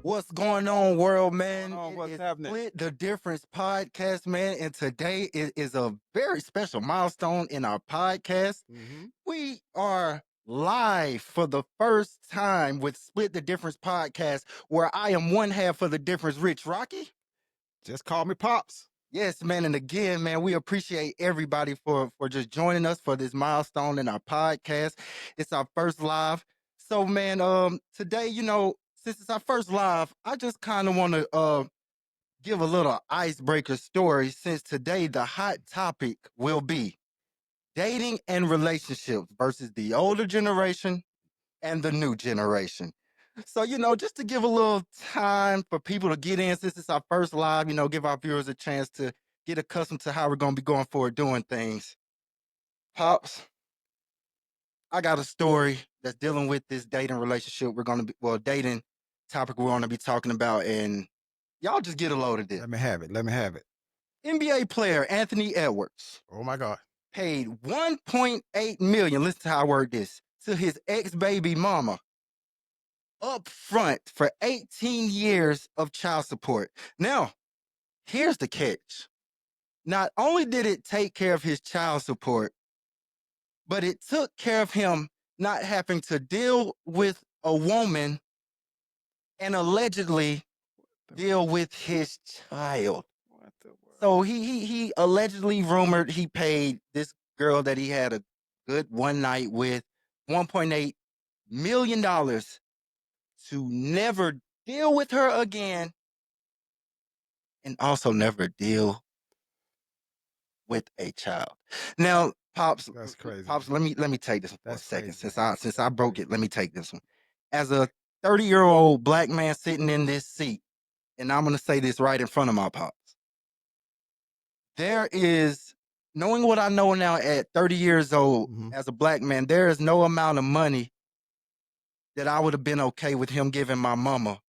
What's going on, world, man? What's It is happening? Split the Difference podcast, man. And today is a very special milestone in our podcast. Hmm. We are live for the first time with Split the Difference podcast, where I am one half of the difference, Rich Rocky. Just call me Pops. Yes, man. And again, man, we appreciate everybody for just joining us for this milestone in our podcast. It's our first live. So, man, today, since it's our first live, I just kind of want to give a little icebreaker story since today the hot topic will be dating and relationships versus the older generation and the new generation. So, just to give a little time for people to get in since it's our first live, give our viewers a chance to get accustomed to how we're going to be going forward doing things. Pops, I got a story that's dealing with this dating relationship we're going to be, well, dating topic we're going to be talking about. And y'all just get a load of this. Let me have it. Let me have it. NBA player Anthony Edwards Oh my God. paid 1.8 million, listen to how I word this, to his ex-baby mama up front for 18 years of child support. Now, here's the catch. Not only did it take care of his child support, but it took care of him not having to deal with a woman and allegedly deal with his child. What the world? So he allegedly rumored he paid this girl that he had a good one night with $1.8 million to never deal with her again and also never deal with a child. Now, Pops, That's crazy. Pops, let me take this one for a That's second. crazy. Since I broke it, let me take this one. As a 30-year-old black man sitting in this seat, and I'm gonna say this right in front of my pops. There is, knowing what I know now at 30 years old Mhm. as a black man, there is no amount of money that I would have been okay with him giving my mama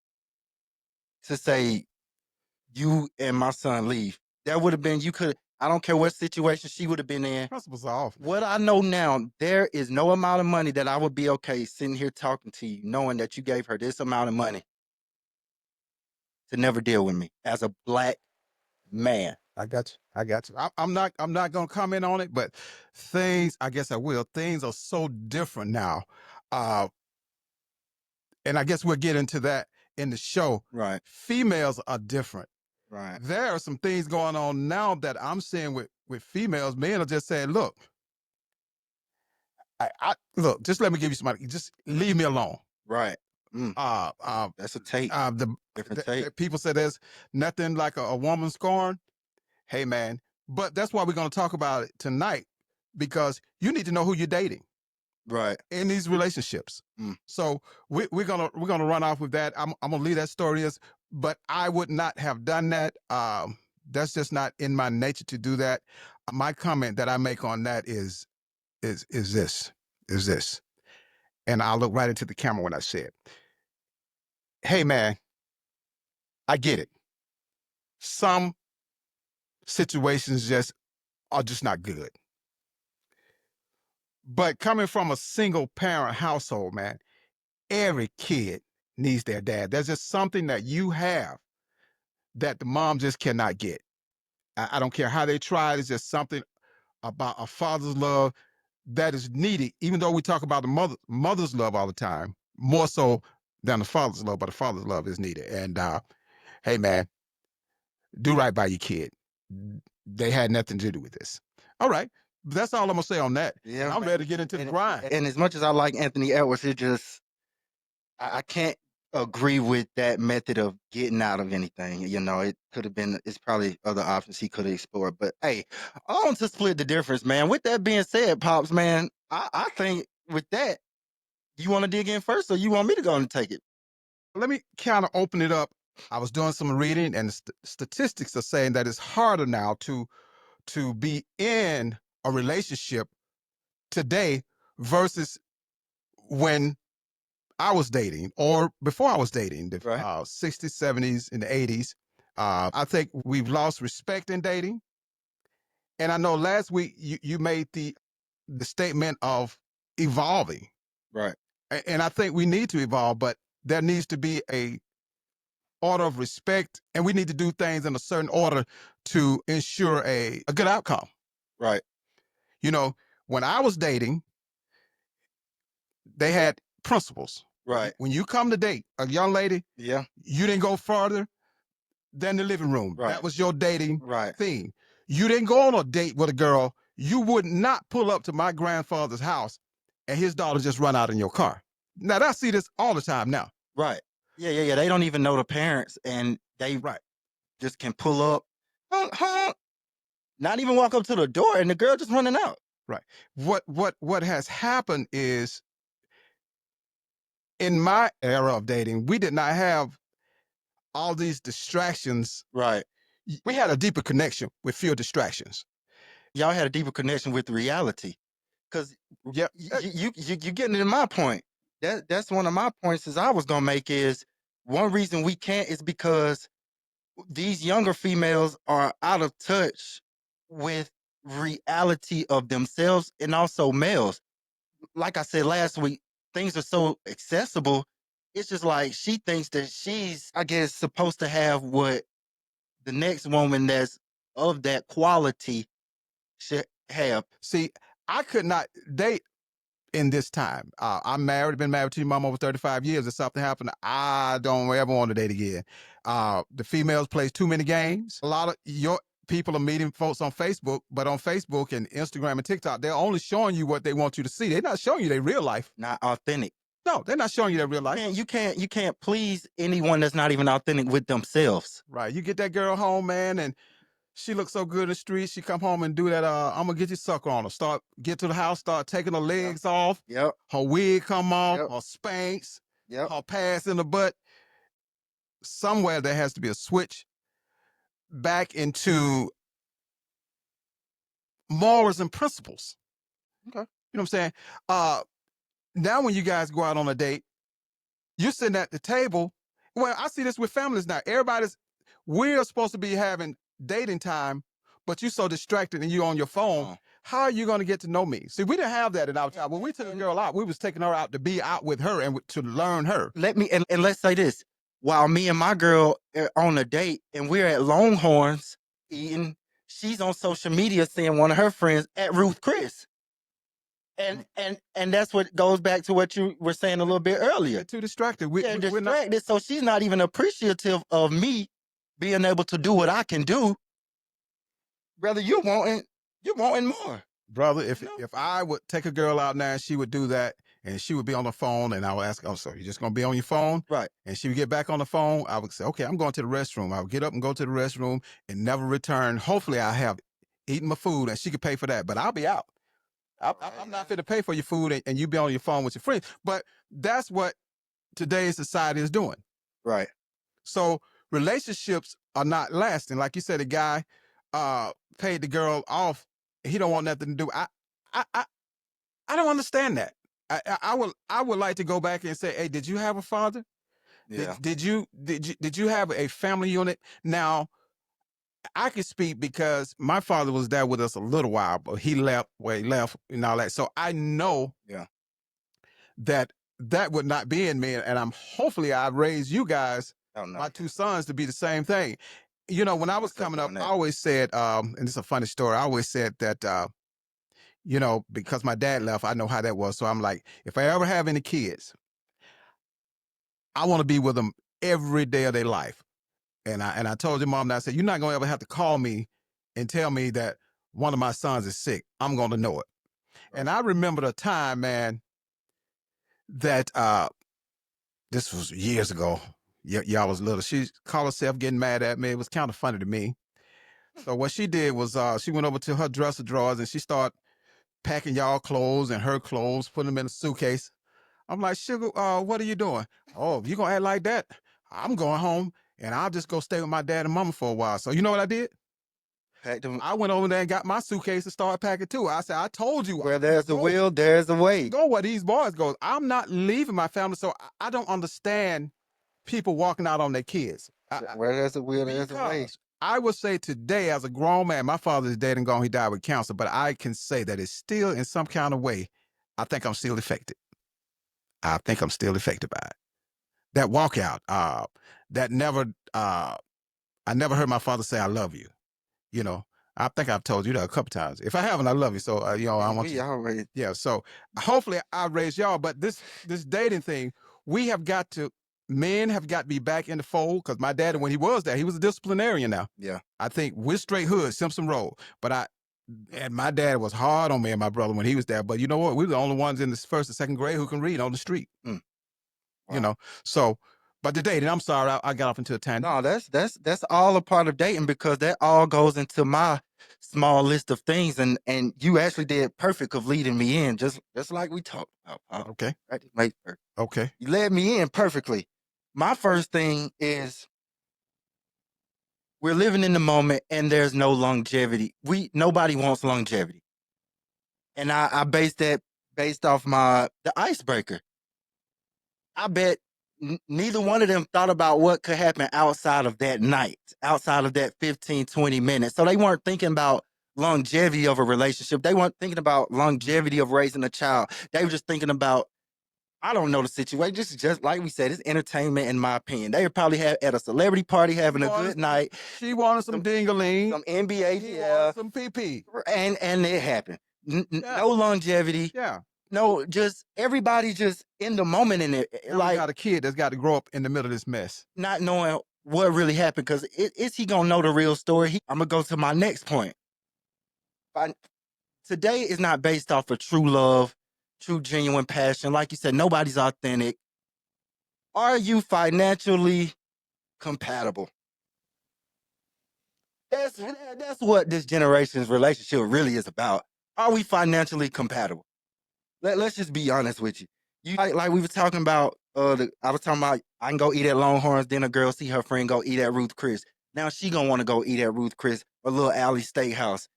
to say, you and my son leave. That would have been, you could, I don't care what situation she would have been in. Principles are off. What I know now, there is no amount of money that I would be okay sitting here talking to you, knowing that you gave her this amount of money to never deal with me as a black man. I got you. I got you. I'm not. I'm not gonna comment on it, but things. I guess I will. Things are so different now, uh, and I guess we'll get into that in the show. Right, Females are different. right, There are some things going on now that I'm seeing with females. Men are just saying, "Look, I look. Just let me give you some money. Just leave me alone." right. Mm, Uh, uh, that's a take, different take. the people say there's nothing like a woman scorn. Hey, man, but that's why we're going to talk about it tonight because you need to know who you're dating Right. in these relationships. Mm. So we're gonna run off with that. I'm gonna leave that story as, but I would not have done that. That's just not in my nature to do that. My comment that I make on that is this, and I'll look right into the camera when I say it. Hey, man, I get it. Some situations just are just not good. But coming from a single parent household, man, every kid needs their dad. There's just something that you have that the mom just cannot get. I don't care how they try. It's just something about a father's love that is needed, even though we talk about the mother's love all the time, more so than the father's love, but the father's love is needed. And hey, man, do right by your kid. They had nothing to do with this. All right. That's all I'm gonna say on that. Yeah, And I'm ready to get into the grind. and as much as I like Anthony Edwards, it just I can't agree with that method of getting out of anything. It could have been. It's probably other options he could have explored. But hey, on to split the difference, man. With that being said, pops, man, I think with that, you want to dig in first, or you want me to go and take it? Let me kind of open it up. I was doing some reading, and the statistics are saying that it's harder now to be in a relationship today versus when I was dating or before I was dating, the Right. 60s, 70s, and the 80s. I think we've lost respect in dating. And I know last week you made the statement of evolving. Right. And I think we need to evolve, but there needs to be a order of respect, and we need to do things in a certain order to ensure a good outcome. Right. You know, when I was dating, they had principles. Right. When you come to date a young lady, Yeah. you didn't go further than the living room. Right. That was your dating Right. theme. You didn't go on a date with a girl. You would not pull up to my grandfather's house and his daughter just run out in your car. Now, I see this all the time now. Right. Yeah, yeah, yeah. They don't even know the parents, and they Right, just can pull up, honk, honk, not even walk up to the door, and the girl just running out. right. What has happened is in my era of dating, we did not have all these distractions. Right. We had a deeper connection with fewer distractions. Y'all had a deeper connection with reality, because Yep. you getting to my point. That's one of my points is I was gonna make is one reason we can't is because these younger females are out of touch with reality of themselves and also males. Like I said last week, things are so accessible. It's just like she thinks that she's, I guess, supposed to have what the next woman that's of that quality should have. See, I could not date in this time. I'm married, been married to your mom over 35 years. If something happened, I don't ever want to date again. The females plays too many games. A lot of your people are meeting folks on Facebook, but on Facebook and Instagram and TikTok, they're only showing you what they want you to see. They're not showing you their real life. Not authentic. No, they're not showing you their real life. You can't please anyone that's not even authentic with themselves. Right. You get that girl home, man, and she looks so good in the street. She come home and do that. I'm gonna get you sucker on her. Get to the house, start taking her Yep. legs off, Yep. her wig come off, Yep. her spanks, Yep. her pass in the butt. Somewhere there has to be a switch back into morals and principles. Okay. You know what I'm saying? Uh, Now when you guys go out on a date, you're sitting at the table. Well, I see this with families now. We're supposed to be having dating time, but you're so distracted and you're on your phone. Uh, How are you going to get to know me? See, we didn't have that in our time. When we took a and girl out, we was taking her out to be out with her and to learn her. let me and let's say this. While me and my girl are on a date and we're at Longhorns eating, she's on social media seeing one of her friends at Ruth Chris. And that's what goes back to what you were saying a little bit earlier. Get too distracted. Yeah, We're not, distracted. So she's not even appreciative of me being able to do what I can do. Rather, you're wanting more. brother. You know? If I would take a girl out now, and she would do that, and she would be on the phone, and I would ask, "Oh, so you're just gonna be on your phone?" Right. And she would get back on the phone. I would say, "Okay, I'm going to the restroom." I would get up and go to the restroom and never return. Hopefully, I have eaten my food, and she could pay for that. But I'll be out. I'm not fit to pay for your food, and you be on your phone with your friends. But that's what today's society is doing. Right. So relationships are not lasting. Like you said, the guy paid the girl off. He don't want nothing to do. I, I, I don't understand that. I would like to go back and say, hey, did you have a father? Yeah. Did you have a family unit? Now I can speak because my father was there with us a little while, but he left where he left and all that. So I know Yeah. that that would not be in me, and I'm hopefully I raised you guys, Oh no. my two sons, to be the same thing. You know, when I was What's up coming up, on I that? always said, and it's a funny story. I always said that, you know, because my dad left, I know how that was. So I'm like, if I ever have any kids, I want to be with them every day of their life. And I told your mom that I said, you're not gonna ever have to call me and tell me that one of my sons is sick. I'm gonna know it. Right. And I remember the time, man, that this was years ago. Y'all was little. She called herself getting mad at me. It was kind of funny to me. So what she did was she went over to her dresser drawers and she started packing y'all clothes and her clothes, putting them in a suitcase. I'm like, sugar, what are you doing? Oh, if you gonna act like that, I'm going home and I'll just go stay with my dad and mama for a while. So you know what I did? Pack them. I went over there and got my suitcase and started packing too. I said, I told you I Where can there's a go. will, there's a I can way. go where these boys go. I'm not leaving my family. So I don't understand people walking out on their kids. Where there's a will, there's a way. Because I would say today, as a grown man, my father is dead and gone. He died with cancer, but I can say that it's still in some kind of way. I think I'm still affected. I think I'm still affected by it. that walkout. That never. I never heard my father say, "I love you." You know, I think I've told you that a couple times. If I haven't, I love you. So I want We you. already. Yeah. So hopefully I raise y'all. But this dating thing, we have got to. Men have got to be back in the fold because my dad, when he was there, he was a disciplinarian. Now Yeah. I think we're straight hood, Simpson Road. But and my dad was hard on me and my brother when he was there. But you know what? We were the only ones in the first and second grade who can read on the street. Mm, You wow. know. So, but the dating, I'm sorry, I got off into a tangent. No, that's all a part of dating because that all goes into my small list of things, and you actually did perfect of leading me in, just like we talked about. Pop. Okay. Right? Mate, perfect. Okay. You led me in perfectly. My first thing is we're living in the moment, and there's no longevity. Nobody wants longevity, and I base that based off the icebreaker. I bet neither one of them thought about what could happen outside of that night, outside of that 15, 20 minutes. So they weren't thinking about longevity of a relationship. They weren't thinking about longevity of raising a child. They were just thinking about, I don't know the situation. This is just like we said, it's entertainment, in my opinion. They would probably have at a celebrity party having a good night. She wanted some Some, dingaling. some NBA, He yeah, wanted some PP. and it happened. Yeah. No longevity. Yeah. No, just everybody just in the moment in it. Now we got a kid that's got to grow up in the middle of this mess. Not knowing what really happened because is he gonna know the real story? I'm gonna go to my next point. Today is not based off of true love, true genuine passion. Like you said, nobody's authentic. Are you financially compatible? That's what this generation's relationship really is about. Are we financially compatible? Let's just be honest with you. You like we were talking about. I was talking about I can go eat at Longhorns. Then a girl see her friend go eat at Ruth Chris. Now she gonna want to go eat at Ruth Chris or Little Alley Steakhouse.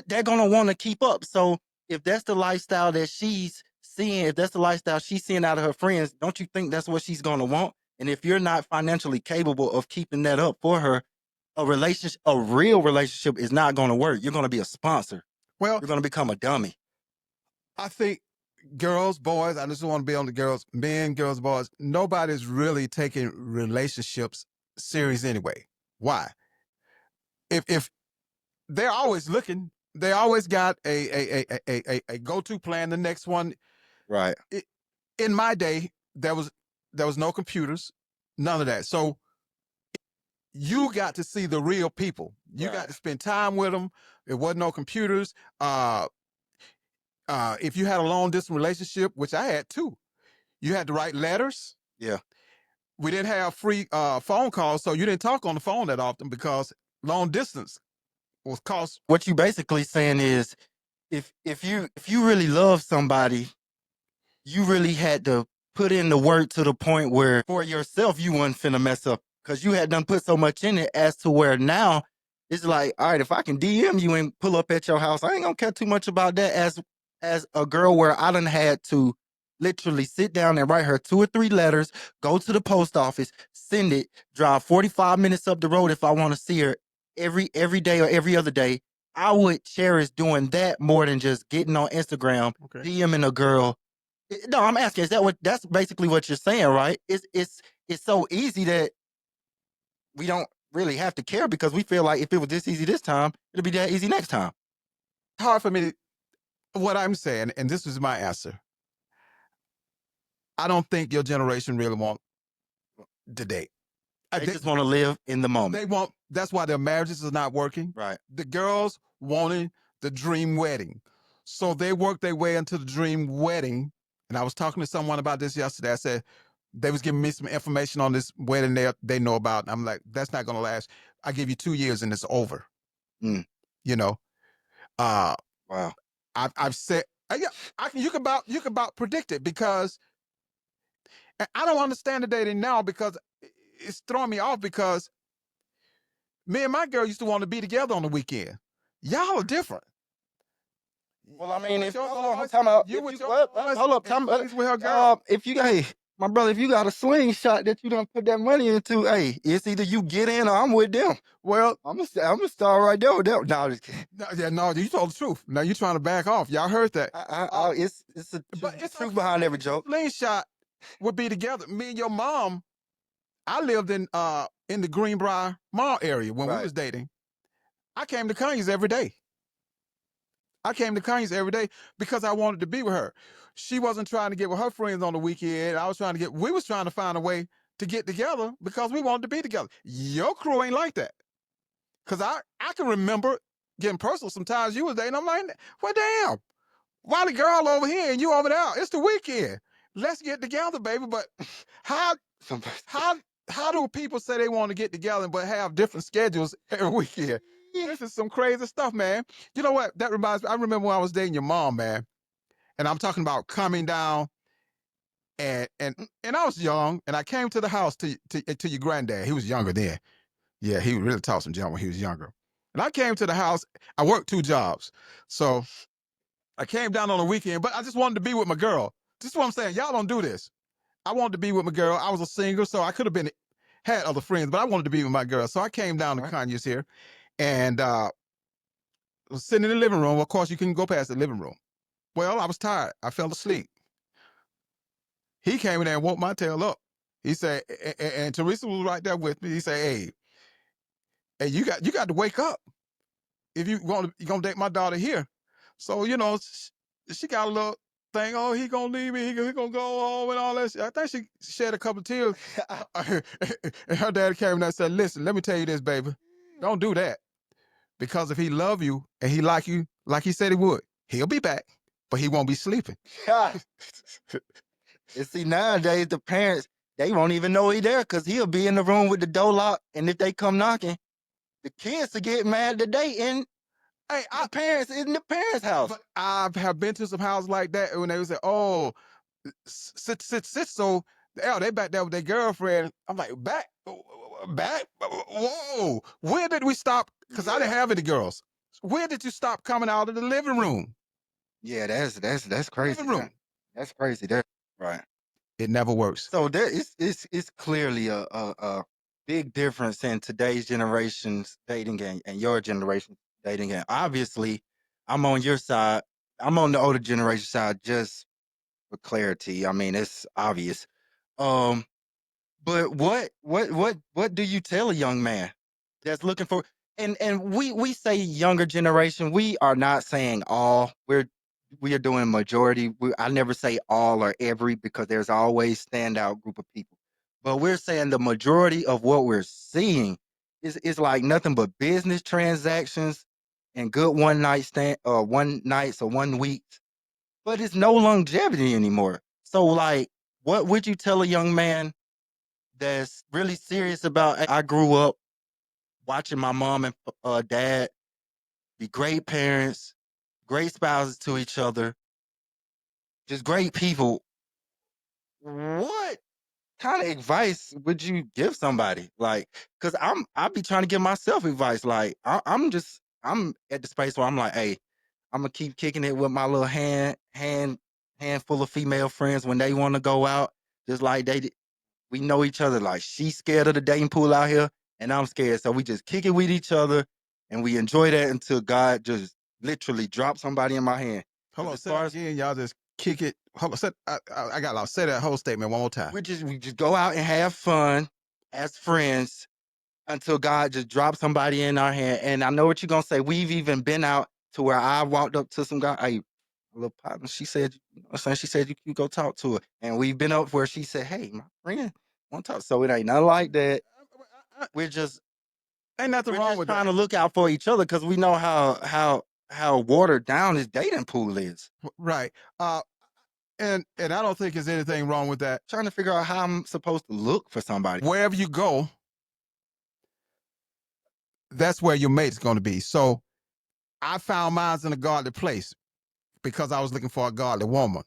They're gonna want to keep up. So if that's the lifestyle that she's seeing, if that's the lifestyle she's seeing out of her friends, don't you think that's what she's gonna want? And if you're not financially capable of keeping that up for her, a real relationship is not gonna work. You're gonna be a sponsor. Well, You're gonna become a dummy. I think girls, boys, I just want to be on the girls, men, girls, boys. Nobody's really taking relationships serious anyway. Why? If they're always looking, they always got a go-to plan. The next one. Right. In my day, there was no computers, none of that. So you got to see the real people. You got to spend time with them. There wasn't no computers. If you had a long distance relationship, which I had too, you had to write letters. Yeah. We didn't have free phone calls, so you didn't talk on the phone that often because long distance was cost. What you basically saying is if you really love somebody, you really had to put in the work to the point where for yourself you wasn't finna mess up because you had done put so much in it as to where now it's like, all right, if I can DM you and pull up at your house, I ain't gonna care too much about that as a girl where I done had to literally sit down and write her 2 or 3 letters, go to the post office, send it, drive 45 minutes up the road if I want to see her every day or every other day. I would cherish doing that more than just getting on Instagram, Okay. DMing a girl. No, I'm asking, is that what that's basically what you're saying, right? It's so easy that we don't really have to care because we feel like if it was this easy this time, it'll be that easy next time. Hard for me to, what I'm saying, and this is my answer. I don't think your generation really want to date. They just want to live in the moment. They want. That's why their marriages are not working. Right. The girls wanting the dream wedding, so they work their way into the dream wedding. And I was talking to someone about this yesterday. I said they was giving me some information on this wedding they know about. And I'm like, that's not gonna last. I give you 2 years and it's over. Mm. You know. Wow. I've said, yeah, you can about predict it because I don't understand the dating now because it's throwing me off because me and my girl used to want to be together on the weekend. Y'all are different. Well, I mean, if your hold on, boys, time out. you If with you, your boys hold up, and time out. she's with her girl. If you got, hey, my brother, if you got a slingshot that you don't put that money into, hey, it's either you get in or I'm with them. Well, I'm gonna start right there with them. No, I'm just kidding. no, you told the truth. Now you're trying to back off. Y'all heard that. It's a But it's truth behind every joke. slingshot. would be together. Me and your mom, I lived in the Greenbrier Mall area when we Right. was dating. I came to Kanye's every day. I came to Kanye's every day because I wanted to be with her. She wasn't trying to get with her friends on the weekend. I was trying to get, we was trying to find a way to get together because we wanted to be together. Your crew ain't like that. Cause I can remember getting personal sometimes you was dating. I'm like, well, damn, why the girl over here and you over there? It's the weekend. Let's get together, baby. But how Somebody- how how do people say they want to get together but have different schedules every weekend? Yeah. This is some crazy stuff, man. You know what? That reminds me. I remember when I was dating your mom, man, and I'm talking about coming down and and Mm, and I was young, and I came to the house to your granddad. He was younger then. Yeah, he really taught some junk when he was younger. And I came to the house. I worked 2 jobs, so I came down on a weekend, but I just wanted to be with my girl. This is what I'm saying. Y'all don't do this. I wanted to be with my girl. I was a singer, so I could have been had other friends, but I wanted to be with my girl. So I came down to right. Kanye's here and was sitting in the living room. Of course, you can go past the living room. Well, I was tired. I fell asleep. He came in there and woke my tail up. He said, and Teresa was right there with me. He said, hey, you got to wake up if you gonna date my daughter here. So she got a little thing. Oh, he gonna leave me. He gonna go home and all that. I think she shed a couple of tears. And her dad came in and said, "Listen, let me tell you this, baby. Don't do that because if he love you and he like you like he said he would, he'll be back, but he won't be sleeping." Yeah. And see, nowadays the parents, they won't even know he there because he'll be in the room with the door locked. And if they come knocking, the kids will get mad that they Hey, in the parents' house. but I have been to some houses like that when they would say, "Oh, sit." So they back there with their girlfriend. I'm like, back. Whoa, where did we stop? Because I didn't Yeah. have any girls. Where did you stop coming out of the living room? Yeah, that's crazy Living there. room. That's crazy there. Right. It never works. So there it's clearly a big difference in today's generation's dating and your generation dating. And obviously, I'm on your side. I'm on the older generation side just for clarity. I mean, it's obvious. Um, but what do you tell a young man that's looking for and we say younger generation, we are not saying all. We are doing majority. I never say all or every because there's always standout group of people. But we're saying the majority of what we're seeing is like nothing but business transactions and good one night stand or one nights or one weeks, but it's no longevity anymore. So like what would you tell a young man that's really serious about I grew up watching my mom and dad be great parents, great spouses to each other, just great people. What kind of advice would you give somebody? Like, cause I be trying to give myself advice. Like, I'm at the space where I'm like, hey, I'm gonna keep kicking it with my little handful of female friends when they want to go out, just like we know each other. Like she's scared of the dating pool out here, and I'm scared. So we just kick it with each other, and we enjoy that until God just literally drops somebody in my hand. Hold Because on, as say far that as again. Y'all just kick it. Hold on, I got lost. Say that whole statement one more time. we just go out and have fun as friends until God just drops somebody in our hand. And I know what you're gonna say. We've even been out to where I walked up to some guy. Hey, little partner, she said, you know what I'm saying? She said you go talk to her. And we've been up where she said, hey, my friend, want to talk. So it ain't nothing like that. We're just Ain't nothing we're wrong just with that. trying to look out for each other because we know how watered down this dating pool is. Right. And I don't think there's anything wrong with that. Trying to figure out how I'm supposed to look for somebody. Wherever you go, that's where your mate's going to be. So I found mine in a godly place because I was looking for a godly woman.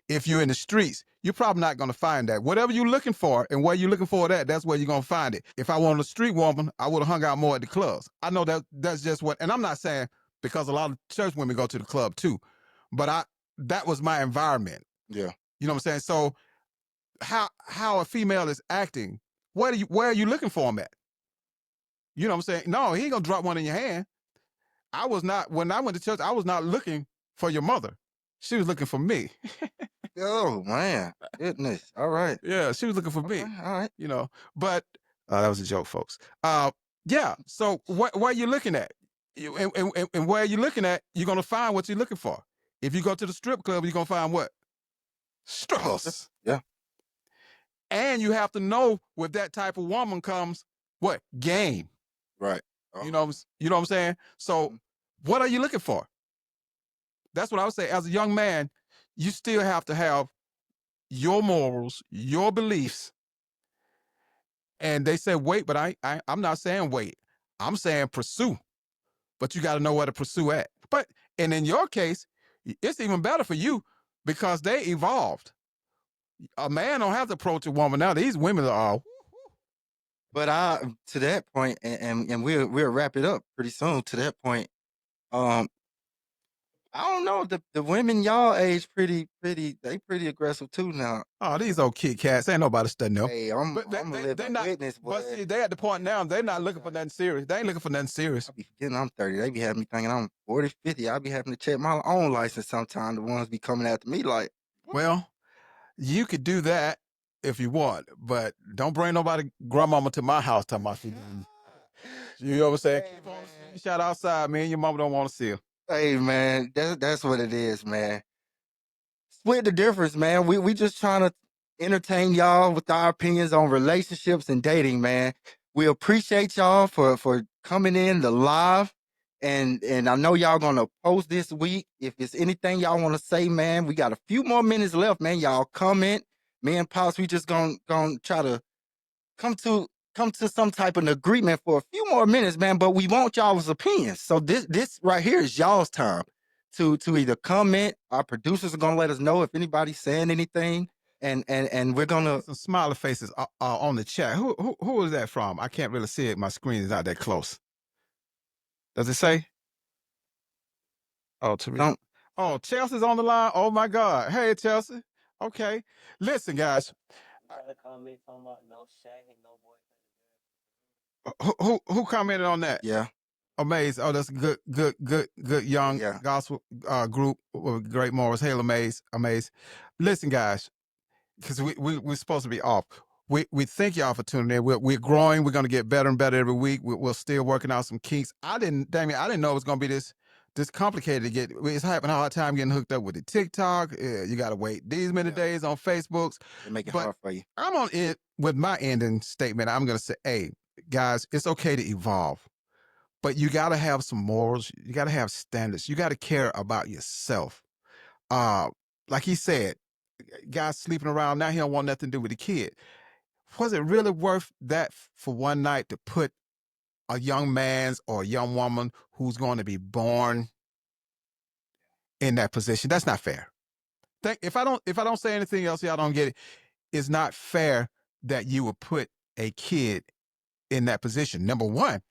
If you're in the streets, you're probably not going to find that. Whatever you're looking for and where you're looking for that, that's where you're going to find it. If I wanted a street woman, I would have hung out more at the clubs. I know that's just what, and I'm not saying because a lot of church women go to the club too, but that was my environment. Yeah. You know what I'm saying? So how a female is acting, where are you looking for them at? You know what I'm saying? No, he ain't gonna drop one in your hand. I was not when I went to church. I was not looking for your mother. She was looking for me. Oh man, goodness. All right. Yeah, she was looking for Okay. me, All right. you know. But that was a joke, folks. Yeah. So what are you looking at? And where you looking at, you're gonna find what you're looking for. If you go to the strip club, you're gonna find what? Yeah. Strippers. Yeah. And you have to know with that type of woman comes what? Game. Right. You Oh. know, you know what I'm saying? So Mhm. what are you looking for? That's what I would say. As a young man, you still have to have your morals, your beliefs. And they say wait, but I'm not saying wait. I'm saying pursue. But you got to know where to pursue at. But and in your case, it's even better for you because they evolved. A man don't have to approach a woman now. These women are all. But I to that point, and we'll wrap it up pretty soon. To that point, um, I don't know the women y'all age they pretty aggressive too now. Oh, these old Kit Kats. Ain't nobody studying them. Hey, But I'm a they're living not. witness, But boy. see, they at the point now, they're not looking for nothing serious. They ain't looking for nothing serious. I be forgetting I'm 30. They be having me thinking I'm 40, 50. I be having to check my own license sometime. The ones be coming after me like, Well, you could do that if you want, but don't bring nobody grandmama to my house talking about you know what I'm saying? hey Keep on man, shot outside, man. Your mama don't want to see her. hey man, that's what it is, man. Split the difference, man. We just trying to entertain y'all with our opinions on relationships and dating, man. We appreciate y'all for coming in the live. And I know y'all gonna post this week. If it's anything y'all want to say, man, we got a few more minutes left, man. Y'all comment. Me and Pops, we just gonna try to come to come to some type of agreement for a few more minutes, man. But we want y'all's opinions. So this right here is y'all's time to either comment. Our producers are gonna let us know if anybody's saying anything, and we're gonna Some smiley faces on the chat. Who is that from? I can't really see it. My screen is not that close. Does it say? Oh, Teresa. some Oh, Chelsea's on the line. Oh my God. Hey, Chelsea. Okay. Listen, guys. Who commented on that? yeah, Amaze. Oh, that's good young yeah. gospel group with great morals. Hail Amaze. Amaze. Listen, guys, because we're supposed to be off. We thank y'all for tuning in. We're growing. We're gonna get better and better every week. We're still working out some kinks. Damien, I didn't know it was gonna be this complicated to get. It's having a hard time getting hooked up with the TikTok. You gotta wait these many Yeah. days on Facebooks. They make it But hard for you. I'm on it with my ending statement. I'm gonna say, hey, guys, it's okay to evolve, but you gotta have some morals. You gotta have standards. You gotta care about yourself. Uh, like he said, guy sleeping around now, he don't want nothing to do with the kid. Was it really worth that for one night to put a young man's or a young woman who's going to be born in that position? That's not fair. If I don't say anything else, y'all don't get it. It's not fair that you would put a kid in that position. Number one,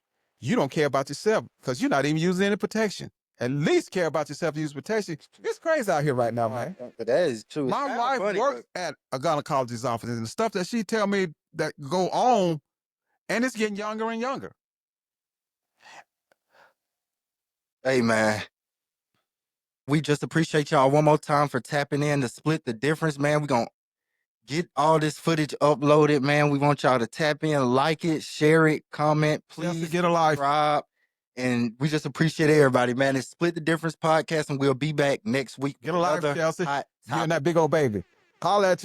you don't care about yourself because you're not even using any protection. At least care about yourself to use protection. It's crazy out here right now, man. But that is true. It My sounds wife funny, works but at a gynecologist's office, and the stuff that she tell me that go on, and it's getting younger and younger. hey man, we just appreciate y'all one more time for tapping in to split the difference, man. We gonna get all this footage uploaded, man. We want y'all to tap in, like it, share it, comment, Chelsea, please get a life. subscribe. And we just appreciate everybody, man. It's Split the Difference podcast, and we'll be back next week with Get a life, another Chelsea. hot You and topic. that big old baby. Holla at you.